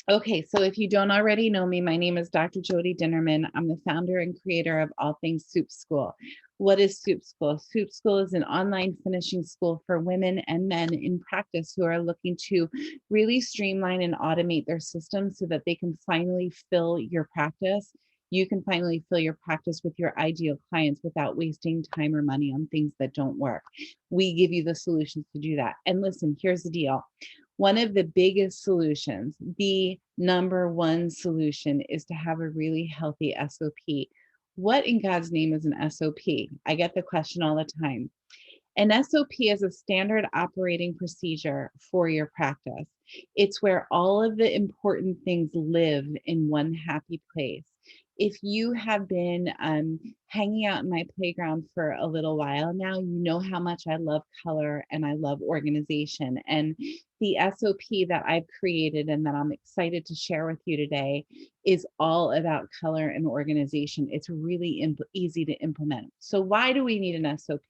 Okay, so if you don't already know me, my name is Dr. Jody Dinnerman. I'm the founder and creator of All Things Soup School. What is Soup School? Soup School is an online finishing school for women and men in practice who are looking to really streamline and automate their systems so that they can finally fill your practice. You can finally fill your practice with your ideal clients without wasting time or money on things that don't work. We give you the solutions to do that. And listen, here's the deal. One of the biggest solutions, the number one solution, is to have a really healthy SOP. What in God's name is an SOP? I get the question all the time. An SOP is a standard operating procedure for your practice. It's where all of the important things live in one happy place. If you have been hanging out in my playground for a little while now, you know how much I love color and I love organization. And the SOP that I've created and that I'm excited to share with you today is all about color and organization. It's really easy to implement. So why do we need an SOP?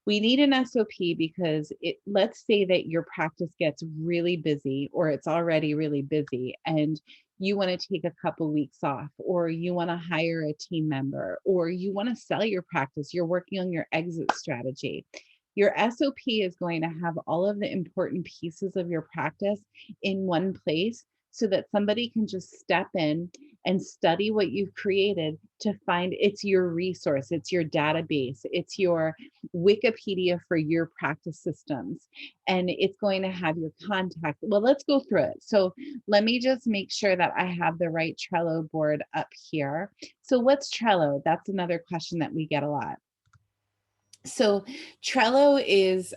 We need an SOP because let's say that your practice gets really busy or it's already really busy and you want to take a couple weeks off, or you want to hire a team member, or you want to sell your practice, you're working on your exit strategy. Your SOP is going to have all of the important pieces of your practice in one place so that somebody can just step in and study what you've created to find it's your resource, it's your database, it's your Wikipedia for your practice systems, and it's going to have your contact. Well, let's go through it. So let me just make sure that I have the right Trello board up here. So what's Trello? That's another question that we get a lot. So Trello is,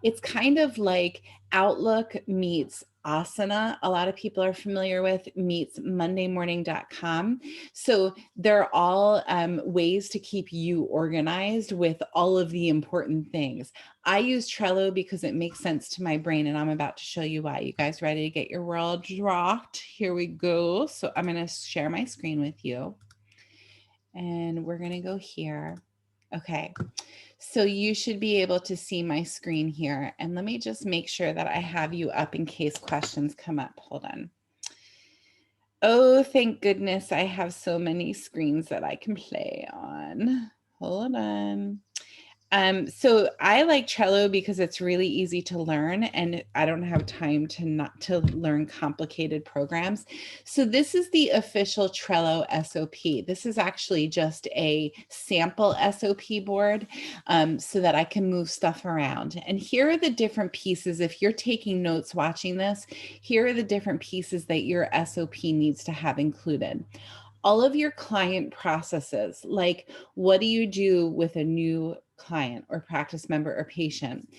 it's kind of like Outlook meets Asana. A lot of people are familiar with meets mondaymorning.com. So they're all ways to keep you organized with all of the important things. I use Trello because it makes sense to my brain, and I'm about to show you why. You guys ready to get your world rocked? Here we go. So I'm going to share my screen with you, and we're going to go here. Okay. So you should be able to see my screen here. And let me just make sure that I have you up in case questions come up. Hold on. Oh, thank goodness I have so many screens that I can play on. Hold on. So I like Trello because it's really easy to learn, and I don't have time to learn complicated programs. So this is the official Trello SOP. This is actually just a sample SOP board so that I can move stuff around. And here are the different pieces. If you're taking notes watching this, here are the different pieces that your SOP needs to have included. All of your client processes, like what do you do with a new client or practice member or patient?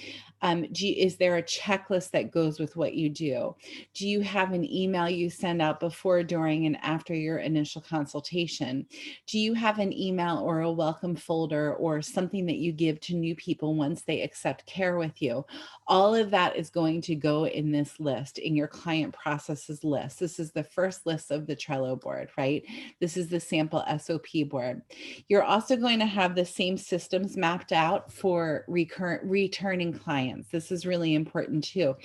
Is there a checklist that goes with what you do? Do you have an email you send out before, during, and after your initial consultation? Do you have an email or a welcome folder or something that you give to new people once they accept care with you? All of that is going to go in this list, in your client processes list. This is the first list of the Trello board, right? This is the sample SOP board. You're also going to have the same systems mapped out for returning clients. This is really important too.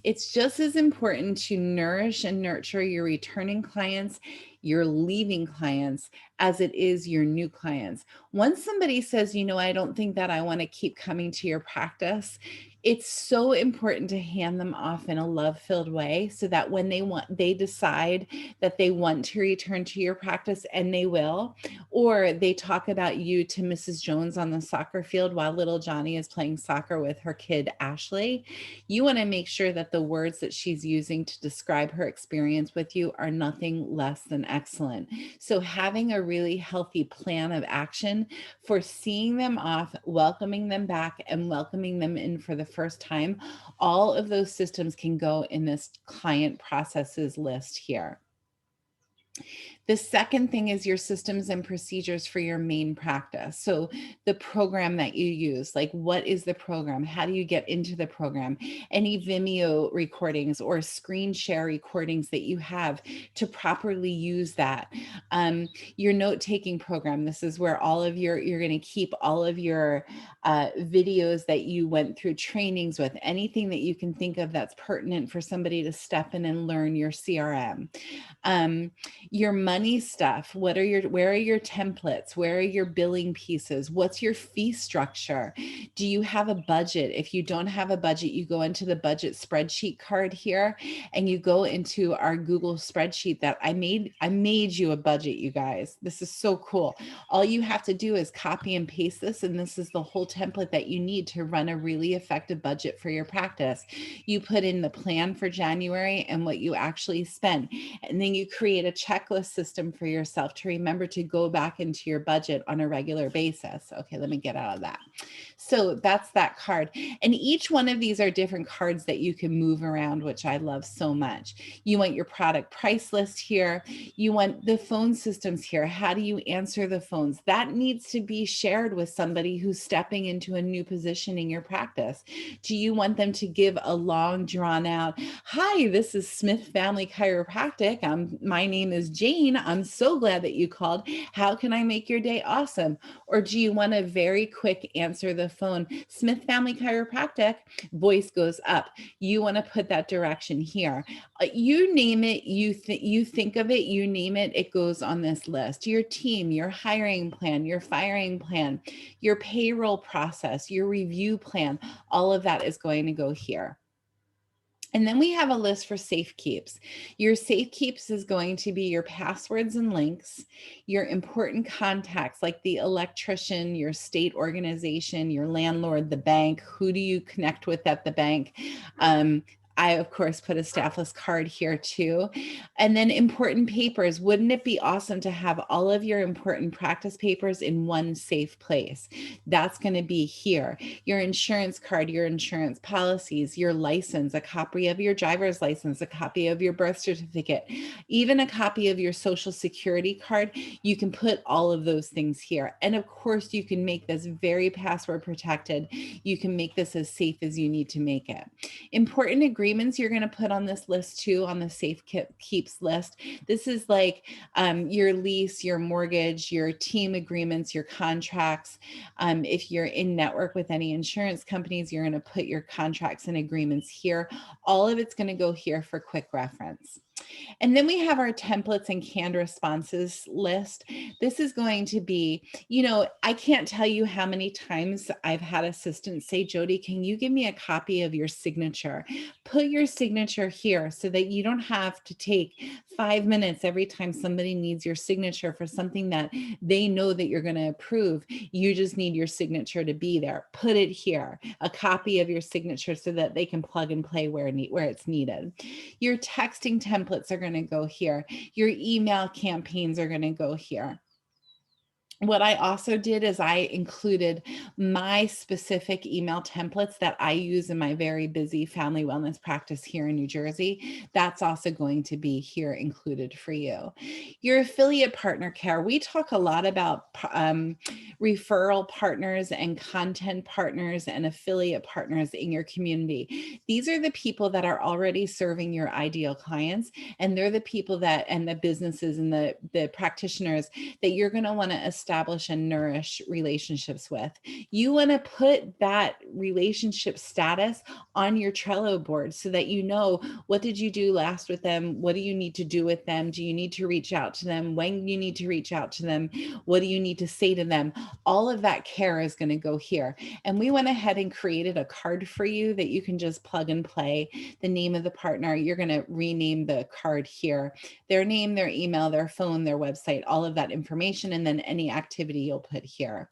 It's just as important to nourish and nurture your returning clients, your leaving clients, as it is your new clients. Once somebody says, you know, I don't think that I want to keep coming to your practice, it's so important to hand them off in a love-filled way so that when they decide that they want to return to your practice, and they will, or they talk about you to Mrs. Jones on the soccer field while little Johnny is playing soccer with her kid, Ashley, you want to make sure that the words that she's using to describe her experience with you are nothing less than excellent. So having a really healthy plan of action for seeing them off, welcoming them back, and welcoming them in for the first time, all of those systems can go in this client processes list here. The second thing is your systems and procedures for your main practice. So the program that you use, like what is the program? How do you get into the program? Any Vimeo recordings or screen share recordings that you have to properly use that. Your note-taking program, this is where you're going to keep all of your videos that you went through trainings with, anything that you can think of that's pertinent for somebody to step in and learn your CRM. Your money stuff, where are your templates? Where are your billing pieces? What's your fee structure? Do you have a budget? If you don't have a budget, you go into the budget spreadsheet card here and you go into our Google spreadsheet that I made you a budget, you guys. This is so cool. All you have to do is copy and paste this, and this is the whole template that you need to run a really effective budget for your practice. You put in the plan for January and what you actually spend, and then you create a checklist system for yourself to remember to go back into your budget on a regular basis. Okay, let me get out of that. So that's that card. And each one of these are different cards that you can move around, which I love so much. You want your product price list here. You want the phone systems here. How do you answer the phones? That needs to be shared with somebody who's stepping into a new position in your practice. Do you want them to give a long drawn out, hi, this is Smith Family Chiropractic. My name is Jane. I'm so glad that you called. How can I make your day awesome? Or do you want a very quick answer the phone? Smith Family Chiropractic, voice goes up. You want to put that direction here. You name it, you think of it, you name it, it goes on this list. Your team, your hiring plan, your firing plan, your payroll process, your review plan, all of that is going to go here. And then we have a list for safe keeps. Your safe keeps is going to be your passwords and links, your important contacts like the electrician, your state organization, your landlord, the bank. Who do you connect with at the bank? I, of course, put a staff list card here too. And then important papers. Wouldn't it be awesome to have all of your important practice papers in one safe place? That's going to be here. Your insurance card, your insurance policies, your license, a copy of your driver's license, a copy of your birth certificate, even a copy of your social security card. You can put all of those things here. And of course, you can make this very password protected. You can make this as safe as you need to make it. Important agreements you're going to put on this list too, on the safe keeps list. This is like your lease, your mortgage, your team agreements, your contracts. If you're in network with any insurance companies, you're going to put your contracts and agreements here. All of it's going to go here for quick reference. And then we have our templates and canned responses list. This is going to be, I can't tell you how many times I've had assistants say, Jody, can you give me a copy of your signature? Put your signature here so that you don't have to take 5 minutes every time somebody needs your signature for something that they know that you're going to approve. You just need your signature to be there. Put it here, a copy of your signature so that they can plug and play where it's needed. Your texting templates are going to go here. Your email campaigns are going to go here. What I also did is I included my specific email templates that I use in my very busy family wellness practice here in New Jersey. That's also going to be here included for you. Your affiliate partner care. We talk a lot about referral partners and content partners and affiliate partners in your community. These are the people that are already serving your ideal clients, and they're the people that, and the businesses and the practitioners that you're going to want to establish and nourish relationships with. You want to put that relationship status on your Trello board so that you know, what did you do last with them? What do you need to do with them? Do you need to reach out to them? When you need to reach out to them? What do you need to say to them? All of that care is going to go here. And we went ahead and created a card for you that you can just plug and play. The name of the partner, you're going to rename the card here. Their name, their email, their phone, their website, all of that information, and then any activity you'll put here.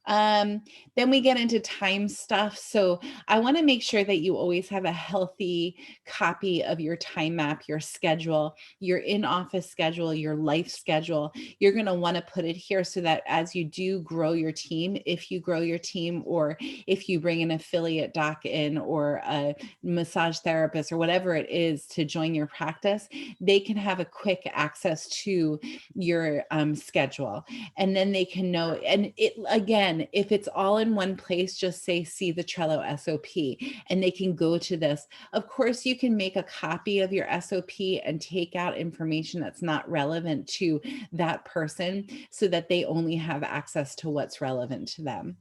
Then we get into time stuff. So I want to make sure that you always have a healthy copy of your time map, your schedule, your in-office schedule, your life schedule. You're going to want to put it here so that as you do grow your team, if you grow your team, or if you bring an affiliate doc in, or a massage therapist, or whatever it is to join your practice, they can have a quick access to your schedule. And then they can know, and it, again, if it's all in one place, just say, see the Trello SOP, and they can go to this. Of course, you can make a copy of your SOP and take out information that's not relevant to that person so that they only have access to what's relevant to them.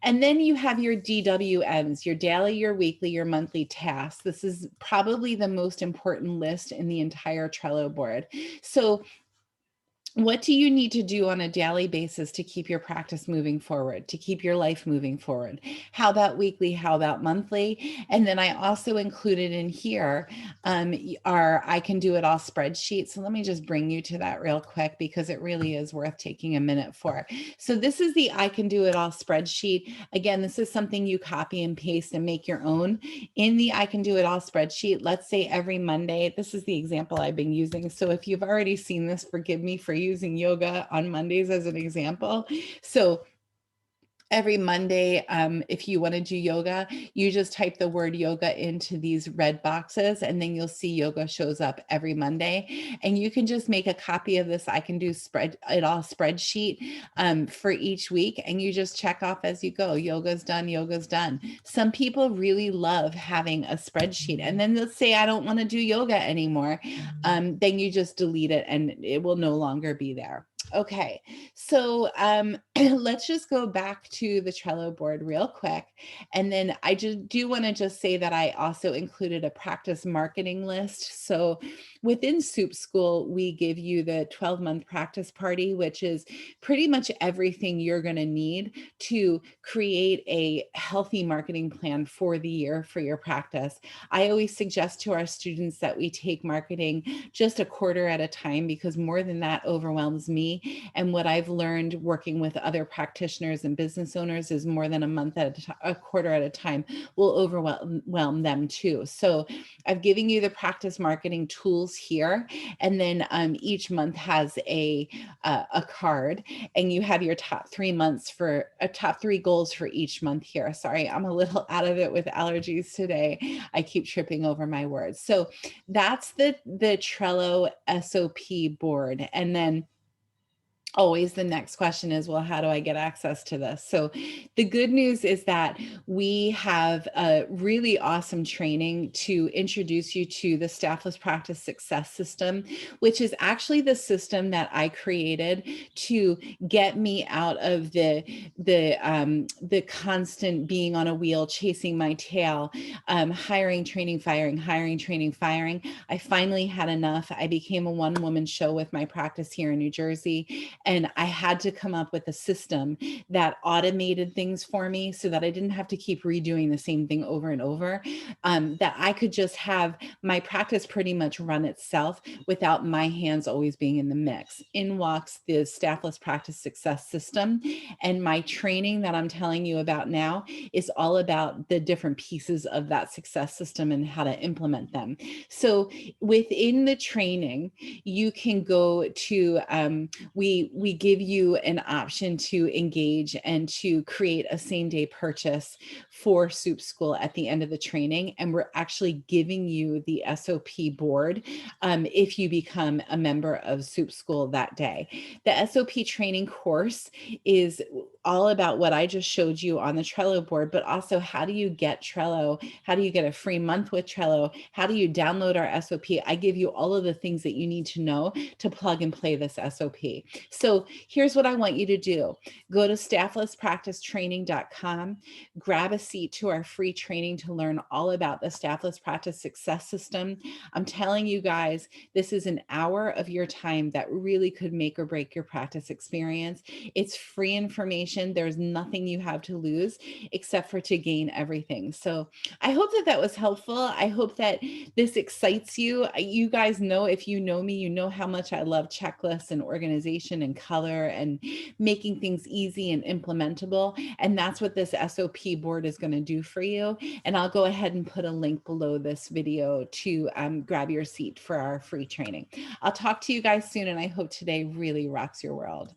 And then you have your DWMs, your daily, your weekly, your monthly tasks. This is probably the most important list in the entire Trello board. So what do you need to do on a daily basis to keep your practice moving forward, to keep your life moving forward? How about weekly? How about monthly? And then I also included in here our I Can Do It All spreadsheet. So let me just bring you to that real quick because it really is worth taking a minute for. So this is the I Can Do It All spreadsheet. Again, this is something you copy and paste and make your own. In the I Can Do It All spreadsheet, let's say every Monday, this is the example I've been using. So if you've already seen this, forgive me for using yoga on Mondays as an example. So every Monday, if you want to do yoga, you just type the word yoga into these red boxes, and then you'll see yoga shows up every Monday. And you can just make a copy of this I Can Do It All spreadsheet for each week, and you just check off as you go. Yoga's done, yoga's done. Some people really love having a spreadsheet, and then they'll say, I don't want to do yoga anymore. Then you just delete it and it will no longer be there. Okay, so let's just go back to the Trello board real quick. And then I just do want to just say that I also included a practice marketing list. So within Soup School, we give you the 12-month practice party, which is pretty much everything you're going to need to create a healthy marketing plan for the year for your practice. I always suggest to our students that we take marketing just a quarter at a time, because more than that overwhelms me. And what I've learned working with other practitioners and business owners is more than a month at a quarter at a time will overwhelm them too. So I've given you the practice marketing tools here, and then each month has a card, and you have your top 3 months for top 3 goals for each month here. Sorry, I'm a little out of it with allergies today. I keep tripping over my words. So that's the Trello SOP board. And then always the next question is, well, how do I get access to this? So the good news is that we have a really awesome training to introduce you to the Staffless Practice Success System, which is actually the system that I created to get me out of the constant being on a wheel, chasing my tail, hiring, training, firing, hiring, training, firing. I finally had enough. I became a one-woman show with my practice here in New Jersey. And I had to come up with a system that automated things for me so that I didn't have to keep redoing the same thing over and over, that I could just have my practice pretty much run itself without my hands always being in the mix. In walks the Staffless Practice Success System. And my training that I'm telling you about now is all about the different pieces of that success system and how to implement them. So within the training, you can go to, we give you an option to engage and to create a same-day purchase for Soup School at the end of the training. And we're actually giving you the SOP board if you become a member of Soup School that day. The SOP training course is all about what I just showed you on the Trello board, but also how do you get Trello? How do you get a free month with Trello? How do you download our SOP? I give you all of the things that you need to know to plug and play this SOP. So here's what I want you to do. Go to stafflesspracticetraining.com, grab a seat to our free training to learn all about the Staffless Practice Success System. I'm telling you guys, this is an hour of your time that really could make or break your practice experience. It's free information. There's nothing you have to lose except for to gain everything. So I hope that that was helpful. I hope that this excites you. You guys know, if you know me, you know how much I love checklists and organization and and color and making things easy and implementable. And that's what this SOP board is going to do for you. And I'll go ahead and put a link below this video to grab your seat for our free training. I'll talk to you guys soon, and I hope today really rocks your world.